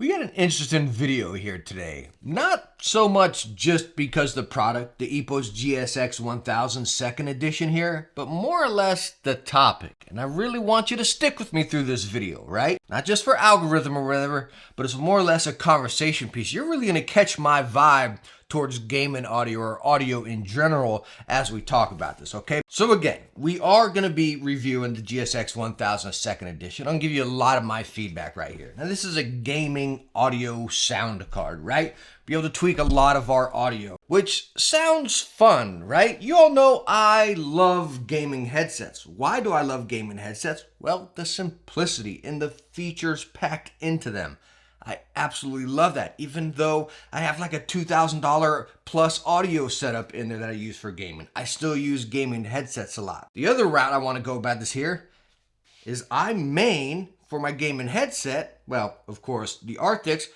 We got an interesting video here today. Not so much just because the product, the EPOS GSX1000 second edition here, but more or less the topic. And I really want you to stick with me through this video, right? Not just for algorithm or whatever, but it's more or less a conversation piece. You're really gonna catch my vibe towards gaming audio or audio in general as we talk about this, okay? So again, we are gonna be reviewing the GSX1000 second edition. I'm gonna give you a lot of my feedback right here. Now this is a gaming audio sound card, right? Be able to tweak a lot of our audio, which sounds fun, right? You all know I love gaming headsets. Why do I love gaming headsets? Well, the simplicity and the features packed into them. I absolutely love that, even though I have like a $2,000 plus audio setup in there that I use for gaming. I still use gaming headsets a lot. The other route I want to go about this here is I main for my gaming headset, well, of course, the Arctics,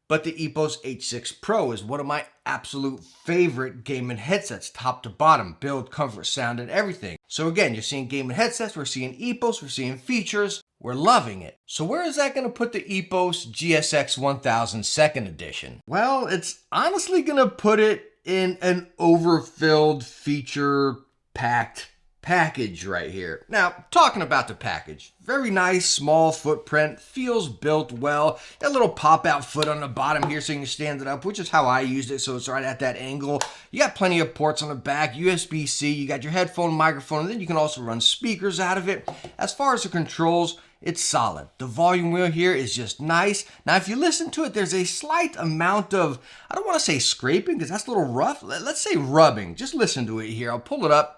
but the EPOS H6 Pro is one of my absolute favorite gaming headsets, top to bottom, build, comfort, sound, and everything. So again, you're seeing gaming headsets, we're seeing EPOS, we're seeing features, we're loving it. So where is that going to put the EPOS GSX1000 second edition? Well, it's honestly going to put it in an overfilled, feature-packed package right here. Now, talking about the package, very nice, small footprint, feels built well. That little pop-out foot on the bottom here so you can stand it up, which is how I used it, so it's right at that angle. You got plenty of ports on the back, USB-C, you got your headphone, microphone, and then you can also run speakers out of it. As far as the controls, it's solid. The volume wheel here is just nice. Now, if you listen to it, there's a slight amount of, I don't want to say scraping because that's a little rough. Let's say rubbing. Just listen to it here. I'll pull it up.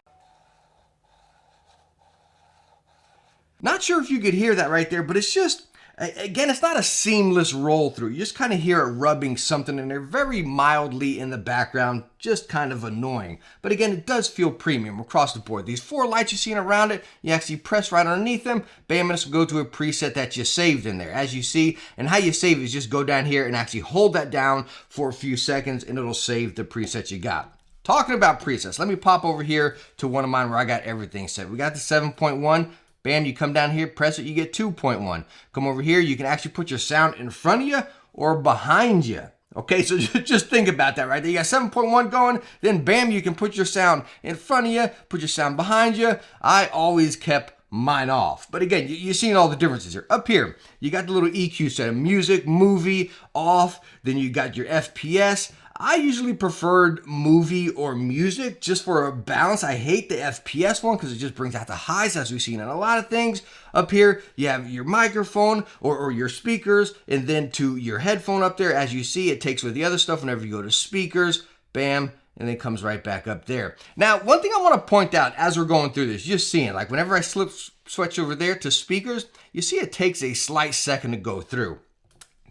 Not sure if you could hear that right there, but it's just, again, it's not a seamless roll through. You just kind of hear it rubbing something in there very mildly in the background, just kind of annoying. But again, it does feel premium across the board. These four lights you're seeing around it, you actually press right underneath them, bam, and it's go to a preset that you saved in there, as you see. And how you save is just go down here and actually hold that down for a few seconds and it'll save the preset you got. Talking about presets, let me pop over here to one of mine where I got everything set. We got the 7.1. Bam, you come down here, press it, you get 2.1. Come over here, you can actually put your sound in front of you or behind you. Okay, so just think about that right there. You got 7.1 going, then bam, you can put your sound in front of you, put your sound behind you. I always kept mine off. But again, you're seeing all the differences here. Up here, you got the little EQ set, music, movie, off, then you got your FPS. I usually preferred movie or music just for a balance. I hate the FPS one because it just brings out the highs, as we've seen in a lot of things. Up here, you have your microphone or your speakers, and then to your headphone up there. As you see, it takes with the other stuff whenever you go to speakers, bam, and then comes right back up there. Now, one thing I want to point out as we're going through this, just seeing, like whenever I switch over there to speakers, you see it takes a slight second to go through.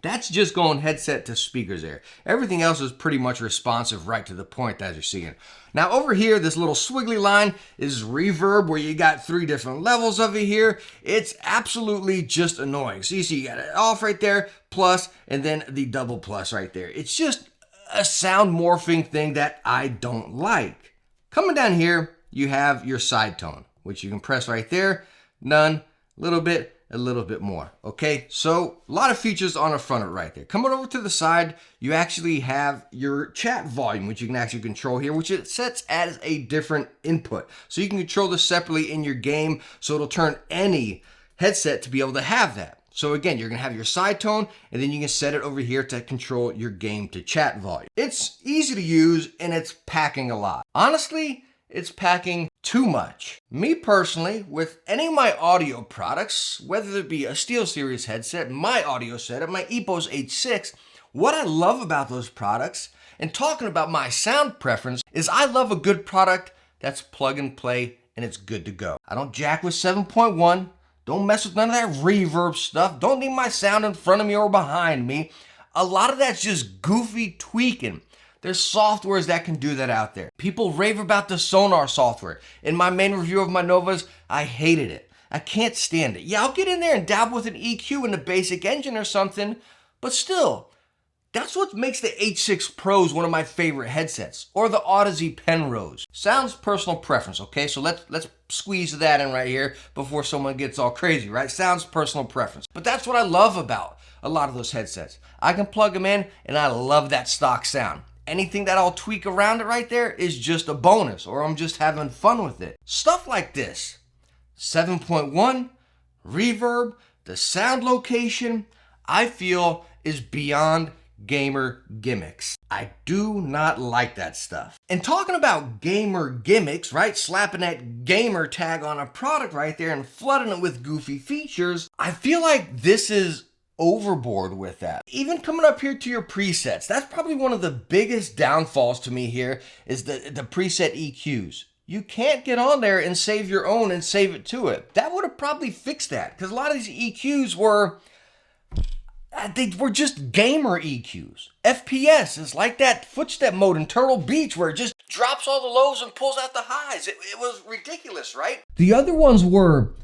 That's just going headset to speakers there. Everything else is pretty much responsive right to the point as you're seeing. Now over here, this little squiggly line is reverb where you got 3 different levels of it here. It's absolutely just annoying. So you see you got it off right there, plus, and then the double plus right there. It's just a sound morphing thing that I don't like. Coming down here, you have your side tone, which you can press right there, none, a little bit more. Okay, so a lot of features on the front of it right there. Coming over to the side, you actually have your chat volume, which you can actually control here, which it sets as a different input. So you can control this separately in your game, so it'll turn any headset to be able to have that. So again, you're gonna have your side tone, and then you can set it over here to control your game to chat volume. It's easy to use, and it's packing a lot. Honestly, it's packing too much. Me personally, with any of my audio products, whether it be a SteelSeries headset, my audio setup, my EPOS H6, what I love about those products, and talking about my sound preference, is I love a good product that's plug and play and it's good to go. I don't jack with 7.1, don't mess with none of that reverb stuff, don't need my sound in front of me or behind me. A lot of that's just goofy tweaking. There's softwares that can do that out there. People rave about the Sonar software. In my main review of my Novas, I hated it. I can't stand it. Yeah, I'll get in there and dabble with an EQ in the basic engine or something, but still, That's what makes the H6 Pros one of my favorite headsets, or the Odyssey Penrose. Sounds personal preference, okay? So let's squeeze that in right here before someone gets all crazy, right? Sounds personal preference. But that's what I love about a lot of those headsets. I can plug them in and I love that stock sound. Anything that I'll tweak around it right there is just a bonus, or I'm just having fun with it. Stuff like this, 7.1, reverb, the sound location, I feel is beyond gamer gimmicks. I do not like that stuff. And talking about gamer gimmicks, right? Slapping that gamer tag on a product right there and flooding it with goofy features, I feel like this is overboard with that. Even coming up here to your presets, that's probably one of the biggest downfalls to me here is the preset EQs. You can't get on there and save your own and save it to it. That would have probably fixed that, because a lot of these EQs were just gamer EQs. FPS is like that footstep mode in Turtle Beach where it just drops all the lows and pulls out the highs. It was ridiculous, right? The other ones were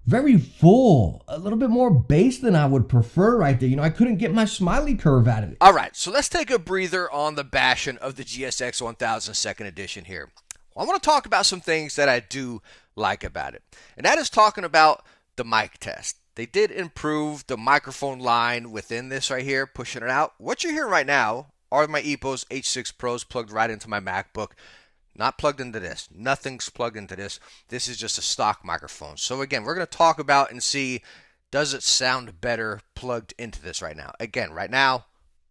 very full, a little bit more bass than I would prefer right there. You know, I couldn't get my smiley curve out of it. All right, so let's take a breather on the bashing of the GSX1000 second edition here. I want to talk about some things that I do like about it, and that is talking about the mic test. They did improve the microphone line within this right here, pushing it out. What you're hearing right now are my EPOS H6 Pros plugged right into my MacBook. Not plugged into this. Nothing's plugged into this. This is just a stock microphone. So again, we're going to talk about and see, does it sound better plugged into this right now? Again, right now,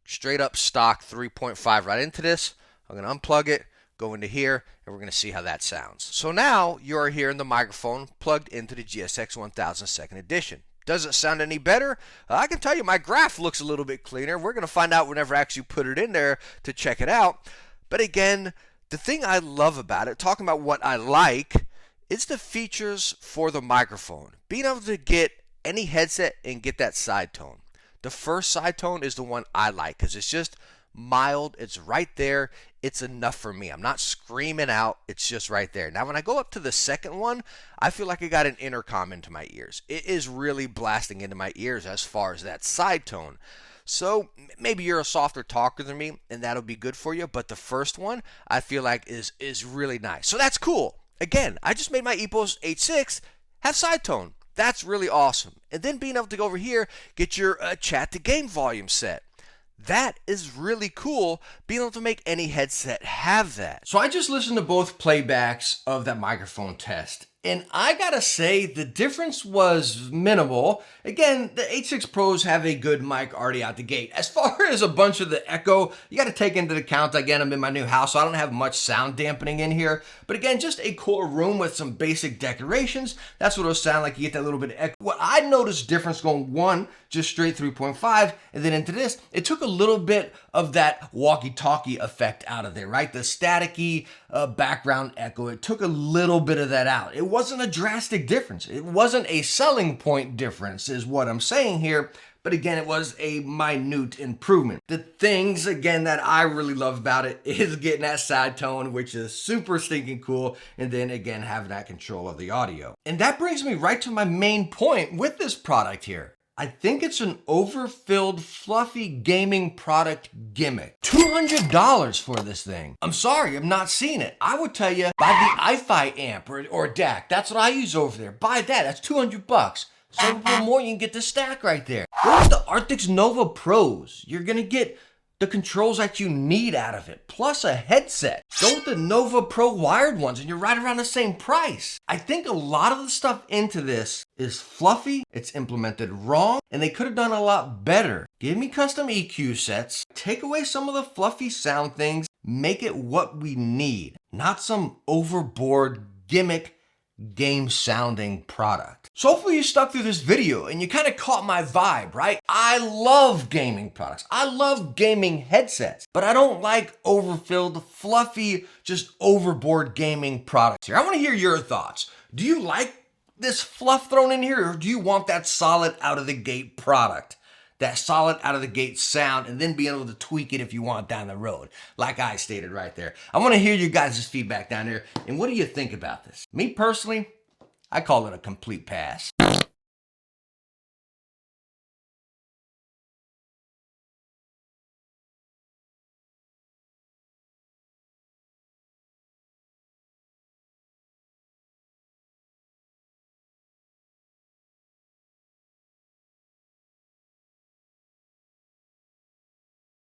straight up stock 3.5 right into this. I'm going to unplug it, go into here, and we're going to see how that sounds. So now you're hearing the microphone plugged into the GSX1000 second edition. Does it sound any better? I can tell you my graph looks a little bit cleaner. We're going to find out whenever I actually put it in there to check it out. But again, the thing I love about it, talking about what I like, it's the features for the microphone. Being able to get any headset and get that side tone. The first side tone is the one I like because it's just mild. It's right there. It's enough for me. I'm not screaming out. It's just right there. Now, when I go up to the second one, I feel like I got an intercom into my ears. It is really blasting into my ears as far as that side tone. So maybe you're a softer talker than me, and that'll be good for you. But the first one, I feel like is really nice. So that's cool. Again, I just made my EPOS H6 have side tone. That's really awesome. And then being able to go over here, get your chat to game volume set. That is really cool, being able to make any headset have that. So I just listened to both playbacks of that microphone test, and I gotta say the difference was minimal. Again, the H6 Pros have a good mic already out the gate. As far as a bunch of the echo, you gotta take into account, again, I'm in my new house, so I don't have much sound dampening in here. But again, just a cool room with some basic decorations. That's what it'll sound like. You get that little bit of echo. What I noticed difference going one, just straight 3.5, and then into this, it took a little bit of that walkie-talkie effect out of there, right? The staticky background echo, it took a little bit of that out. It wasn't a drastic difference. It wasn't a selling point difference is what I'm saying here. But again, it was a minute improvement. The things, again, that I really love about it is getting that side tone, which is super stinking cool. And then again, having that control of the audio. And that brings me right to my main point with this product here. I think it's an overfilled, fluffy gaming product gimmick. $200 for this thing. I'm sorry, I'm not seeing it. I would tell you, buy the Hi-Fi amp or DAC. That's what I use over there. Buy that, that's 200 bucks. So for more, you can get the stack right there. Go with the Arctis Nova Pros. You're gonna get the controls that you need out of it, plus a headset. Go with the Nova Pro wired ones and you're right around the same price. I think a lot of the stuff into this is fluffy, it's implemented wrong, and they could have done a lot better. Give me custom EQ sets, take away some of the fluffy sound things, make it what we need, not some overboard gimmick game sounding product. So hopefully you stuck through this video and you kind of caught my vibe, right? I love gaming products. I love gaming headsets, but I don't like overfilled, fluffy, just overboard gaming products here. I want to hear your thoughts. Do you like this fluff thrown in here, or do you want that solid out of the gate product? That solid out of the gate sound, and then be able to tweak it if you want down the road, like I stated right there. I want to hear you guys' feedback down there, and what do you think about this? Me personally, I call it a complete pass.